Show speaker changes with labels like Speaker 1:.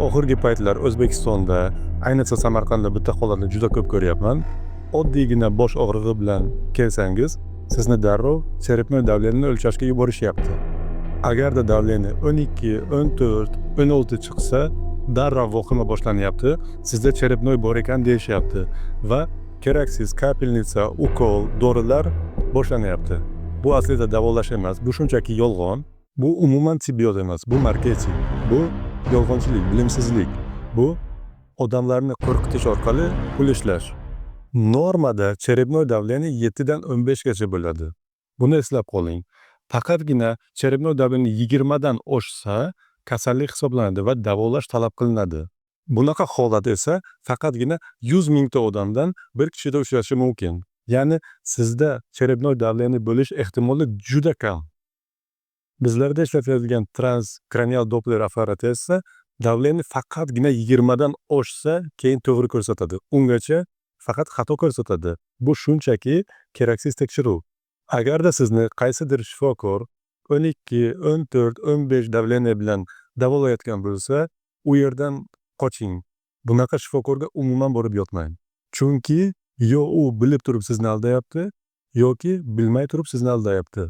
Speaker 1: oxirgi paytlar O'zbekistonda, ayniqsa Samarqandda bitta holatni juda ko'p ko'ryapman. Oddiygina bosh og'rig'i bilan kelsangiz, sizni darrov cherepnoy davleniyni o'lchashga yuborishyapti. Agarda davleniya 12, 14, 16 chiqsa, darrov vahima boshlanyapti. Sizda cherepnoy bor ekan deyishyapti va keraksiz kapelnitsa, ukol, dorilar boshlanyapti. Bu aslida davolash emas, bu shunchaki yolg'on. Bu umuman tibbiyot emas, bu marketing. Bu yolg'onchilik, bilimsizlik. Bu odamlarni qo'rqitish orqali pul ishlash. Normada cherepnoy davleniya 7 dan 15 gacha bo'ladi. Buni eslab qoling. Faqatgina cherepnoy davleniya 20 dan oshsa, kasallik hisoblanadi va davolash talab qilinadi. Bunaqa holat esa faqatgina 100 mingta odamdan bir kishida uchrashi mumkin. Ya'ni sizda cherepnoy davleniya bo'lish ehtimoli juda kam. Bizlarda ishlatiladigan transkranial doppler apparati esa davleniya faqatgina 20 dan oshsa, keyin to'g'ri ko'rsatadi. Ungacha faqat xato ko'rsatadi. Bu shunchaki keraksiz tekshiruv. Agarda sizni qaysidir shifokor 12, 14, 15 davleniya bilan davolayotgan bo'lsa, u yerdan qoching. Bunaqa shifokorga umuman borib yotmang. Chunki yo u bilib turib sizni aldayapti, yoki bilmay turib sizni aldayapti.